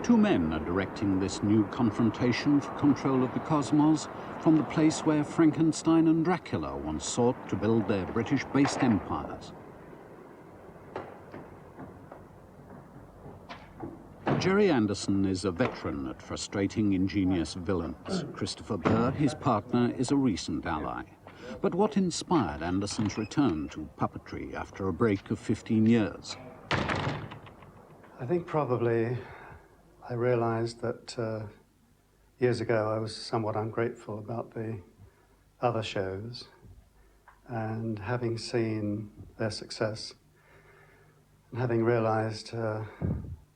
Two men are directing this new confrontation for control of the cosmos from the place where Frankenstein and Dracula once sought to build their British-based empires. Gerry Anderson is a veteran at frustrating ingenious villains. Christopher Burr, his partner, is a recent ally. But what inspired Anderson's return to puppetry after a break of 15 years? I think probably I realized that years ago I was somewhat ungrateful about the other shows, and having seen their success and having realized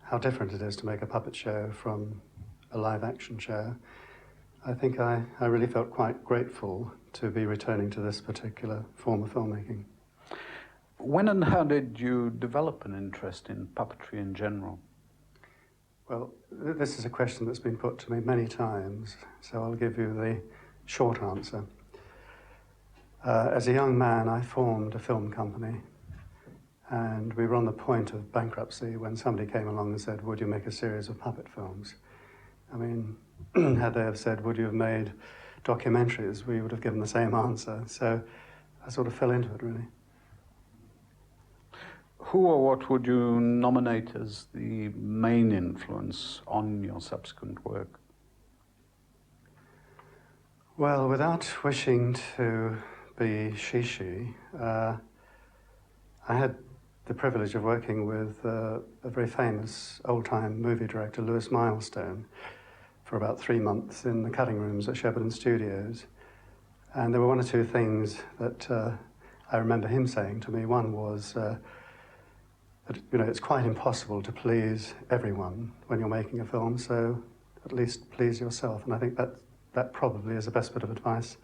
how different it is to make a puppet show from a live-action show, I think I really felt quite grateful to be returning to this particular form of filmmaking. When and how did you develop an interest in puppetry in general? Well, this is a question that's been put to me many times, so I'll give you the short answer. As a young man, I formed a film company, and we were on the point of bankruptcy when somebody came along and said, would you make a series of puppet films? I mean, had they have said, would you have made documentaries, we would have given the same answer. So I sort of fell into it, really. Who or what would you nominate as the main influence on your subsequent work? Well, without wishing to be she, I had the privilege of working with a very famous old-time movie director, Lewis Milestone, for about 3 months in the cutting rooms at Shepperton Studios. And there were one or two things that I remember him saying to me. One was that, you know, it's quite impossible to please everyone when you're making a film, so at least please yourself. And I think that probably is the best bit of advice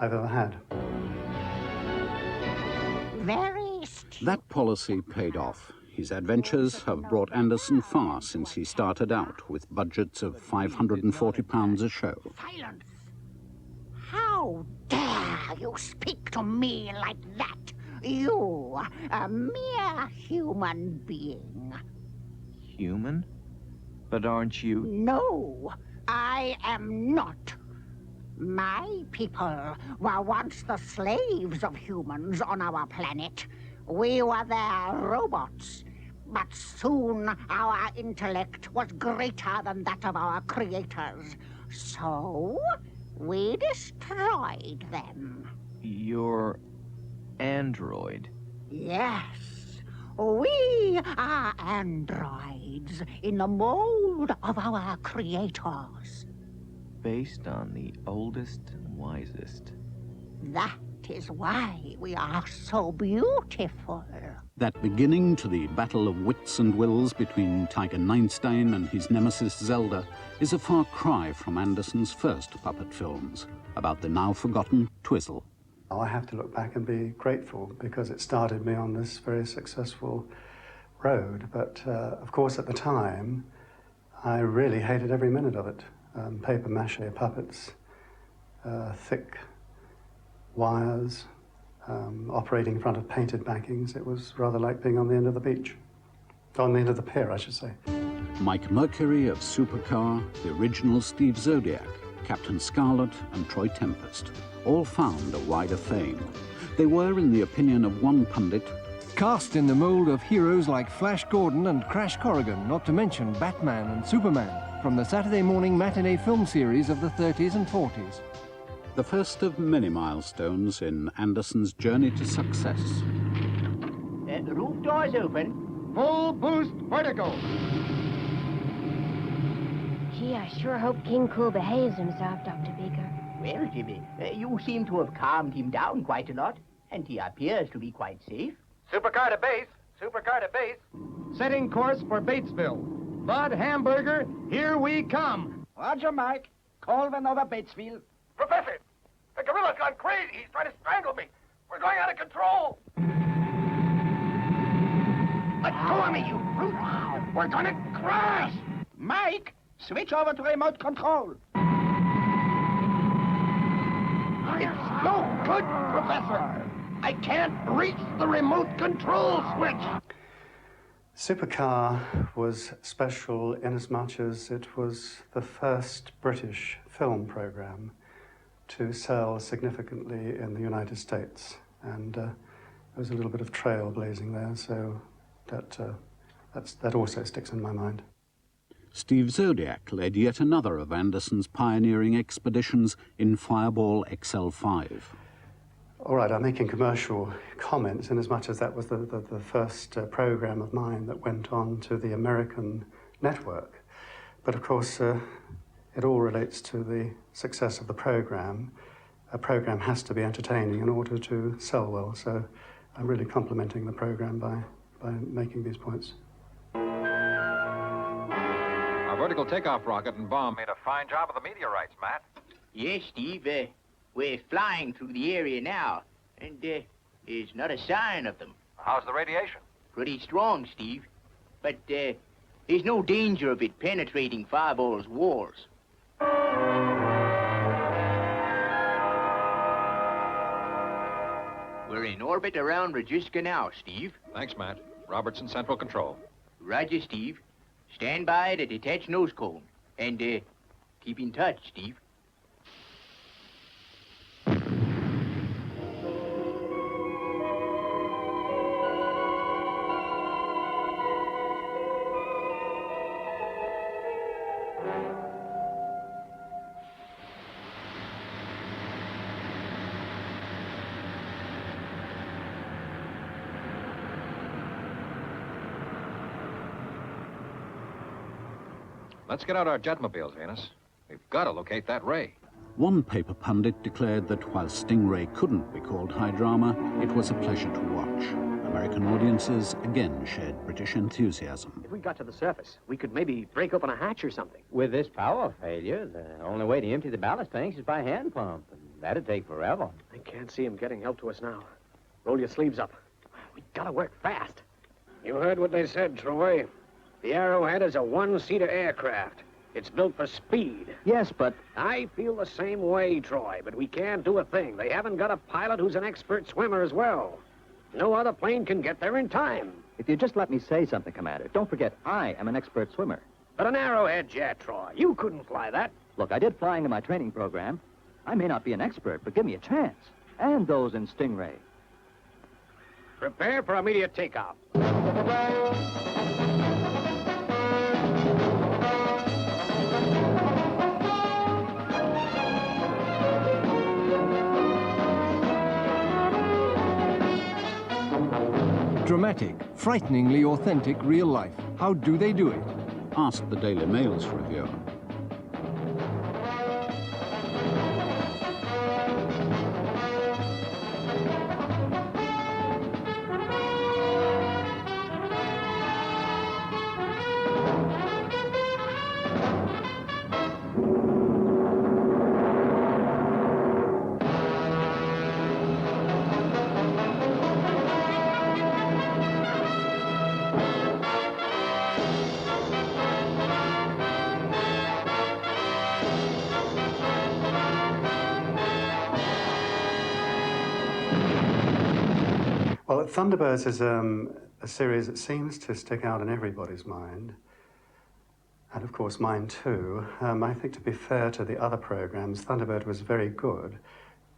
I've ever had. That policy paid off. His adventures have brought Anderson far since he started out with budgets of £540 a show. Silence! How dare you speak to me like that? You, a mere human being. Human? But aren't you? No, I am not. My people were once the slaves of humans on our planet. We were their robots. But soon our intellect was greater than that of our creators. So we destroyed them. Your android? Yes, we are androids in the mold of our creators. Based on the oldest and wisest. That is why we are so beautiful. That beginning to the battle of wits and wills between Tiger Ninetstein and his nemesis Zelda is a far cry from Anderson's first puppet films, about the now-forgotten Twizzle. I have to look back and be grateful because it started me on this very successful road. But of course, at the time, I really hated every minute of it. Paper mache puppets, thick wires, operating in front of painted backings. It was rather like being on the end of the beach. On the end of the pier, I should say. Mike Mercury of Supercar, the original Steve Zodiac, Captain Scarlet and Troy Tempest, all found a wider fame. They were, in the opinion of one pundit, cast in the mold of heroes like Flash Gordon and Crash Corrigan, not to mention Batman and Superman, from the Saturday morning matinee film series of the 30s and 40s. The first of many milestones in Anderson's journey to success. The roof door's open. Full boost vertical. Gee, I sure hope King Cool behaves himself, Dr. Beaker. Well, Jimmy, you seem to have calmed him down quite a lot, and he appears to be quite safe. Supercar to base. Supercar to base. Setting course for Batesville. Bud Hamburger, here we come. Roger, Mike. Call when over Batesville. Professor, the gorilla's gone crazy. He's trying to strangle me. We're going out of control. Let go of me, you brute. We're going to crash. Mike, switch over to remote control. It's no good, Professor. I can't reach the remote control switch. Supercar was special in as much as it was the first British film program to sell significantly in the United States. And there was a little bit of trailblazing there, so that also sticks in my mind. Steve Zodiac led yet another of Anderson's pioneering expeditions in Fireball XL5. All right, I'm making commercial comments in as much as that was the first program of mine that went on to the American network. But of course, it all relates to the success of the program. A program has to be entertaining in order to sell well, so I'm really complimenting the program by making these points. Our vertical takeoff rocket and bomb made a fine job of the meteorites, Matt. Yes, Steve. We're flying through the area now, and there's not a sign of them. How's the radiation? Pretty strong, Steve. But there's no danger of it penetrating Fireball's walls. We're in orbit around Rajiska now, Steve. Thanks, Matt. Robertson, Central Control. Roger, Steve. Stand by to detach nose cone. And keep in touch, Steve. Let's get out our jetmobiles, Venus. We've got to locate that ray. One paper pundit declared that while Stingray couldn't be called high drama, it was a pleasure to watch. American audiences again shared British enthusiasm. If we got to the surface, we could maybe break open a hatch or something. With this power failure, the only way to empty the ballast tanks is by hand pump, and that'd take forever. I can't see him getting help to us now. Roll your sleeves up. We gotta work fast. You heard what they said, Troy. The Arrowhead is a one-seater aircraft. It's built for speed. Yes, but... I feel the same way, Troy, but we can't do a thing. They haven't got a pilot who's an expert swimmer as well. No other plane can get there in time. If you just let me say something, Commander, don't forget, I am an expert swimmer. But an Arrowhead jet, Troy. You couldn't fly that. Look, I did flying in my training program. I may not be an expert, but give me a chance. And those in Stingray. Prepare for immediate takeoff. Dramatic, frighteningly authentic real life. How do they do it? Asked the Daily Mail's reviewer. Well, Thunderbirds is a series that seems to stick out in everybody's mind, and of course mine too. I think to be fair to the other programs, Thunderbird was very good,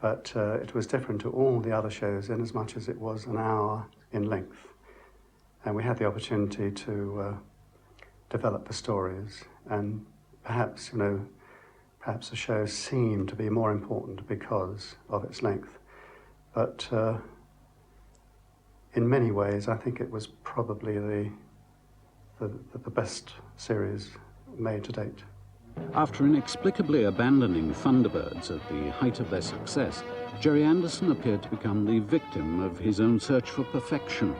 but it was different to all the other shows in as much as it was an hour in length. And we had the opportunity to develop the stories, and perhaps, perhaps the show seemed to be more important because of its length. But in many ways, I think it was probably the best series made to date. After inexplicably abandoning Thunderbirds at the height of their success, Gerry Anderson appeared to become the victim of his own search for perfection.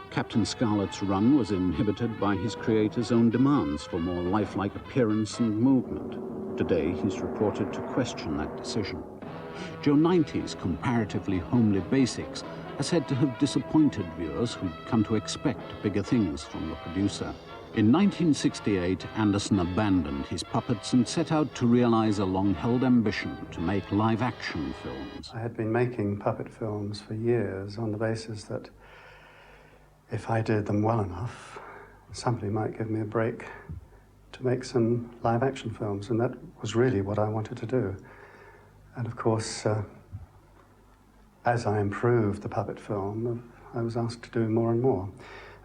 Captain Scarlet's run was inhibited by his creator's own demands for more lifelike appearance and movement. Today, he's reported to question that decision. Joe 90's comparatively homely basics are said to have disappointed viewers who'd come to expect bigger things from the producer. In 1968, Anderson abandoned his puppets and set out to realize a long-held ambition to make live-action films. I had been making puppet films for years on the basis that if I did them well enough, somebody might give me a break to make some live-action films, and that was really what I wanted to do. And of course, as I improved the puppet film, I was asked to do more and more.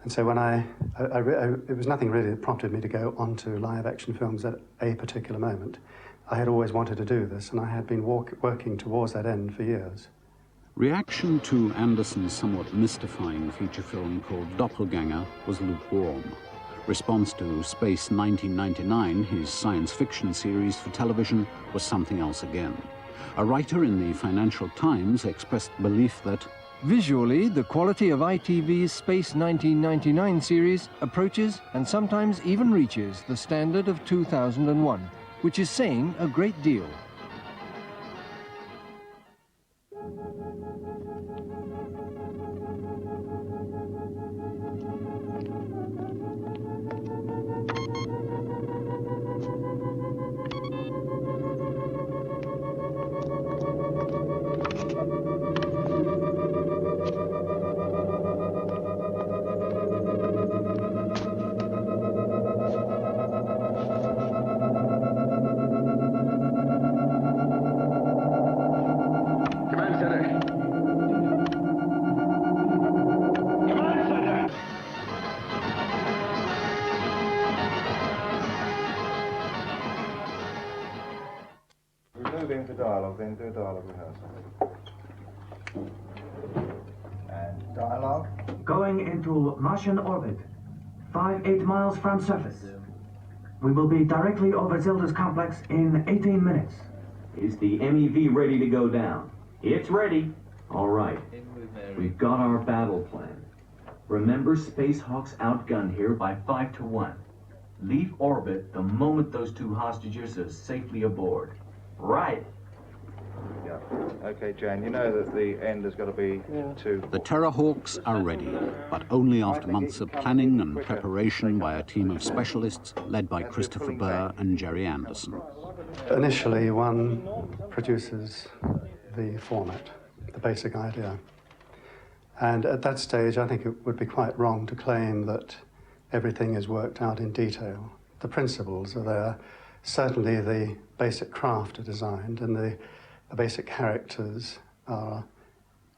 And so when it was nothing really that prompted me to go onto live-action films at a particular moment. I had always wanted to do this, and I had been working towards that end for years. Reaction to Anderson's somewhat mystifying feature film called Doppelganger was lukewarm. Response to Space 1999, his science fiction series for television, was something else again. A writer in the Financial Times expressed belief that visually, the quality of ITV's Space 1999 series approaches and sometimes even reaches the standard of 2001, which is saying a great deal. Into dialogue, then do a dialogue rehearsal. And dialogue? Going into Martian orbit, 5-8 miles from surface. We will be directly over Zelda's complex in 18 minutes. Is the MEV ready to go down? It's ready. All right. We've got our battle plan. Remember, Space Hawks outgunned here by 5 to 1. Leave orbit the moment those two hostages are safely aboard. Right. Yeah. Okay, Jane, you know that the end has got to be 2. The Terrahawks are ready, but only after months of planning and preparation by a team of specialists led by Christopher Burr and Gerry Anderson. Initially, one produces the format, the basic idea. And at that stage, I think it would be quite wrong to claim that everything is worked out in detail. The principles are there. Certainly the basic craft are designed, and the basic characters are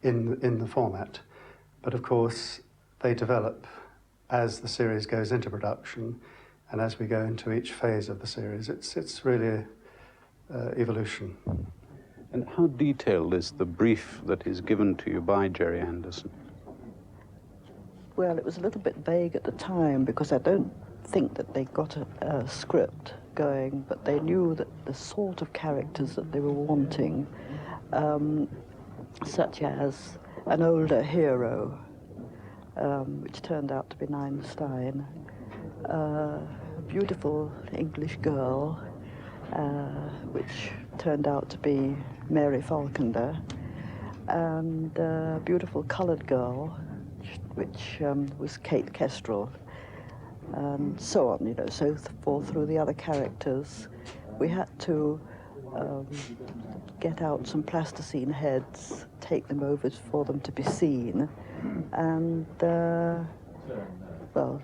in the format. But of course, they develop as the series goes into production, and as we go into each phase of the series. It's really evolution. And how detailed is the brief that is given to you by Gerry Anderson? Well, it was a little bit vague at the time, because I don't think that they got a script going, but they knew that the sort of characters that they were wanting, such as an older hero, which turned out to be Ninetstein, a beautiful English girl, which turned out to be Mary Falkender, and a beautiful coloured girl, which was Kate Kestrel, and so on, you know, so forth through the other characters. We had to get out some plasticine heads, take them over for them to be seen, and, well,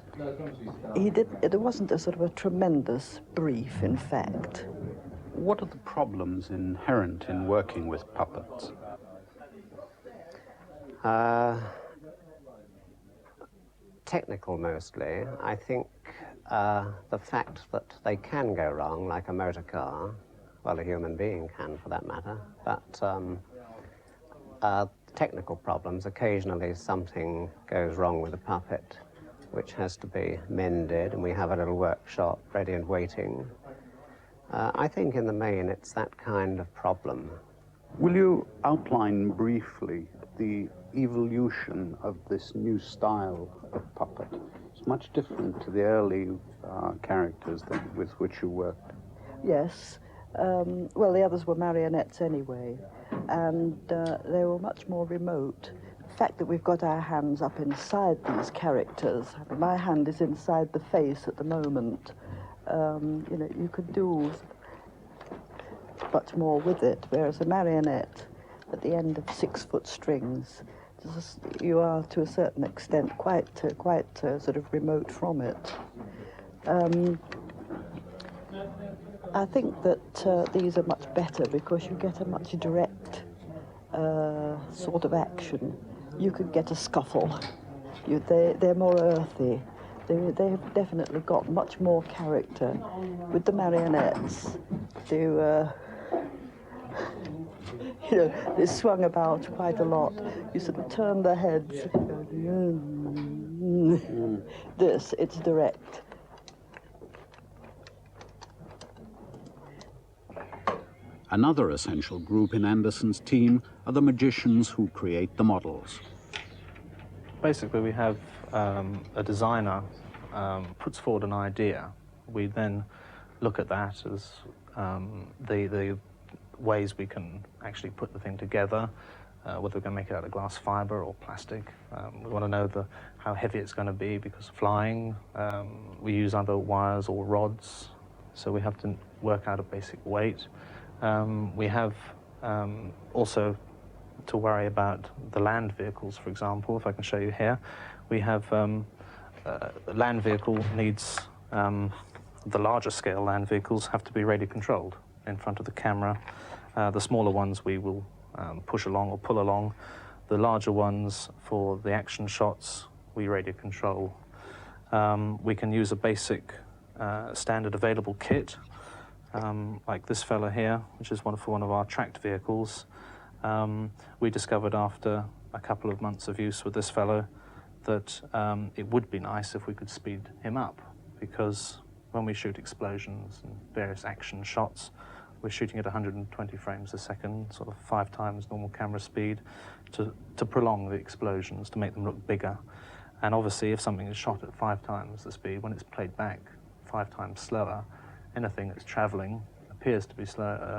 it wasn't a sort of a tremendous brief, in fact. What are the problems inherent in working with puppets? Technical mostly. I think the fact that they can go wrong, like a motor car, well, a human being can for that matter, but technical problems, occasionally something goes wrong with the puppet, which has to be mended, and we have a little workshop ready and waiting. I think in the main it's that kind of problem. Will you outline briefly the evolution of this new style of puppet? It's much different to the early characters with which you worked. Yes. Well, the others were marionettes anyway, and they were much more remote. The fact that we've got our hands up inside these characters, I mean, my hand is inside the face at the moment, you know, you could do much more with it, whereas a marionette at the end of 6-foot strings you are to a certain extent quite sort of remote from it. I think that these are much better because you get a much direct sort of action. You could get a scuffle. They're more earthy. They've definitely got much more character. With the marionettes, they're swung about quite a lot. You sort of turn their heads. It's direct. Another essential group in Anderson's team are the magicians who create the models. Basically, we have a designer puts forward an idea. We then look at that as the ways we can actually put the thing together, whether we're going to make it out of glass fiber or plastic. We want to know how heavy it's going to be because of flying. We use either wires or rods, so we have to work out a basic weight. We have also to worry about the land vehicles, for example. If I can show you here, we have the land vehicle needs, the larger scale land vehicles have to be radio controlled in front of the camera. The smaller ones we will push along or pull along. The larger ones for the action shots we radio control. We can use a basic standard available kit like this fella here, which is for one of our tracked vehicles. We discovered after a couple of months of use with this fellow that it would be nice if we could speed him up, because when we shoot explosions and various action shots, we're shooting at 120 frames a second, sort of 5 times normal camera speed, to prolong the explosions, to make them look bigger. And obviously, if something is shot at 5 times the speed, when it's played back 5 times slower, anything that's traveling appears to be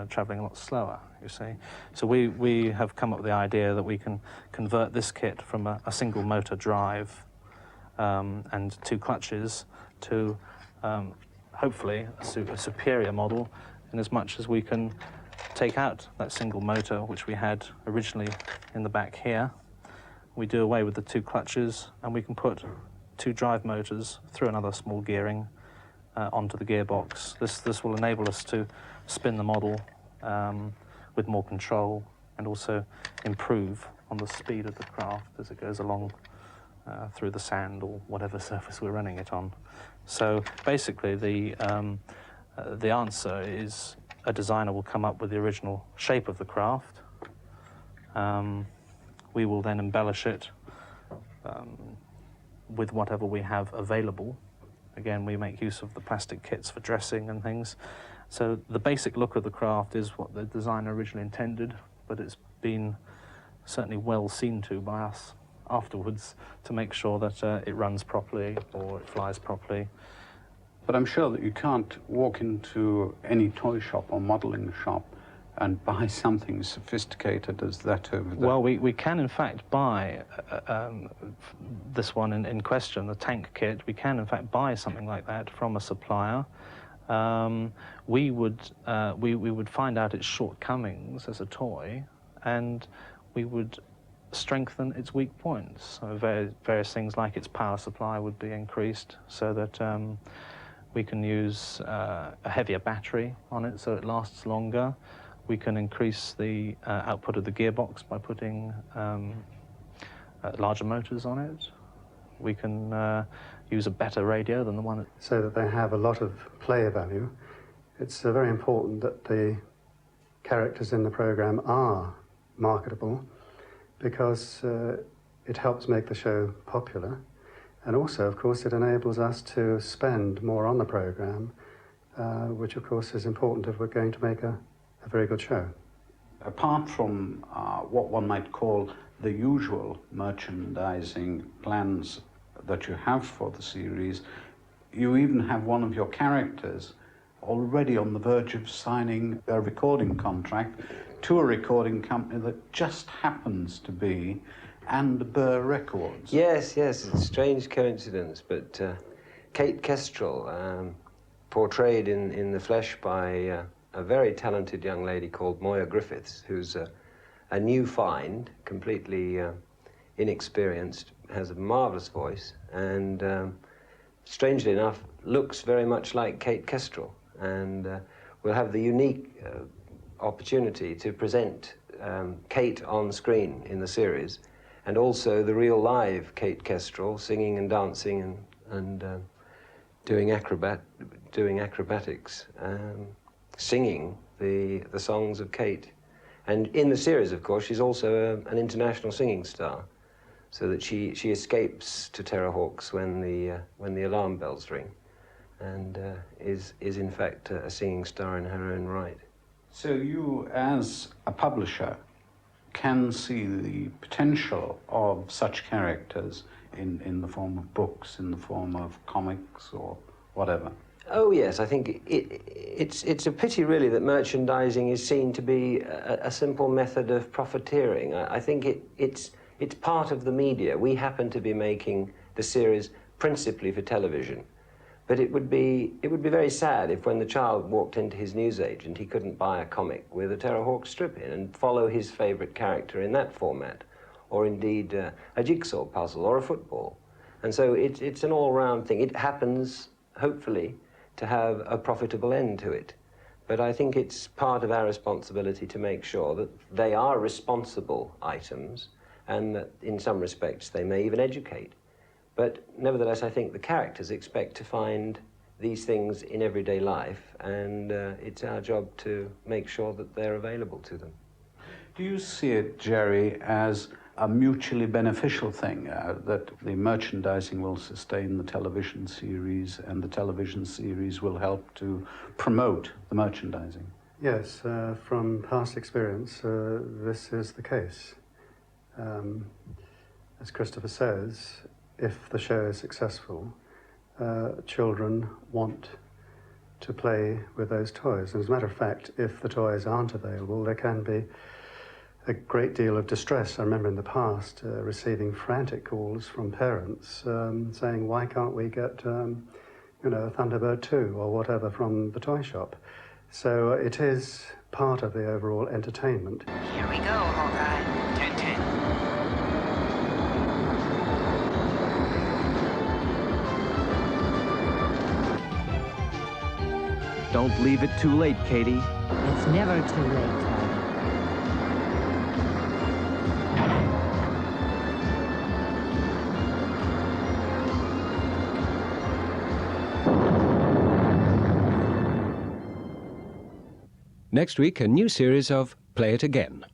traveling a lot slower, you see. So we have come up with the idea that we can convert this kit from a single motor drive and 2 clutches to hopefully a superior model, in as much as we can take out that single motor which we had originally in the back here. We do away with the 2 clutches and we can put 2 drive motors through another small gearing onto the gearbox. This will enable us to spin the model with more control and also improve on the speed of the craft as it goes along through the sand or whatever surface we're running it on. So basically the answer is a designer will come up with the original shape of the craft. We will then embellish it with whatever we have available. Again, we make use of the plastic kits for dressing and things. So the basic look of the craft is what the designer originally intended, but it's been certainly well seen to by us afterwards to make sure that it runs properly or it flies properly. But I'm sure that you can't walk into any toy shop or modeling shop and buy something sophisticated as that over there. Well, we can in fact buy this one in question, the tank kit. We can in fact buy something like that from a supplier. We would find out its shortcomings as a toy, and we would strengthen its weak points. So various things like its power supply would be increased so that we can use a heavier battery on it so it lasts longer. We can increase the output of the gearbox by putting larger motors on it. We can use a better radio than the one... So that they have a lot of play value. It's very important that the characters in the program are marketable, because it helps make the show popular. And also, of course, it enables us to spend more on the program, which, of course, is important if we're going to make a very good show. Apart from what one might call the usual merchandising plans that you have for the series, you even have one of your characters already on the verge of signing a recording contract to a recording company that just happens to be and Burr Records. Yes, it's a strange coincidence, but Kate Kestrel, portrayed in the flesh by a very talented young lady called Moya Griffiths, who's a new find, completely inexperienced, has a marvellous voice, and strangely enough, looks very much like Kate Kestrel. And we'll have the unique opportunity to present Kate on screen in the series, and also the real live Kate Kestrel singing and dancing and doing acrobatics, singing the songs of Kate. And in the series, of course, she's also an international singing star, so that she escapes to Terrahawks when the alarm bells ring, and is in fact a singing star in her own right. So you, as a publisher, can see the potential of such characters in the form of books, in the form of comics or whatever? Oh yes, I think it's a pity really that merchandising is seen to be a simple method of profiteering. I think it's part of the media. We happen to be making the series principally for television, but it would be very sad if when the child walked into his newsagent he couldn't buy a comic with a Terrahawks strip in and follow his favourite character in that format, or indeed a jigsaw puzzle or a football. And so it's an all-round thing. It happens, hopefully, to have a profitable end to it. But I think it's part of our responsibility to make sure that they are responsible items, and that in some respects they may even educate. But nevertheless, I think the characters expect to find these things in everyday life, and it's our job to make sure that they're available to them. Do you see it, Gerry, as a mutually beneficial thing, that the merchandising will sustain the television series and the television series will help to promote the merchandising? Yes, from past experience, this is the case. As Christopher says, if the show is successful, children want to play with those toys. As a matter of fact, if the toys aren't available, there can be a great deal of distress. I remember in the past receiving frantic calls from parents saying, why can't we get, a Thunderbird 2 or whatever from the toy shop? So it is part of the overall entertainment. Here we go, all right. 10-10. Don't leave it too late, Katie. It's never too late, Todd. Next week, a new series of Play It Again.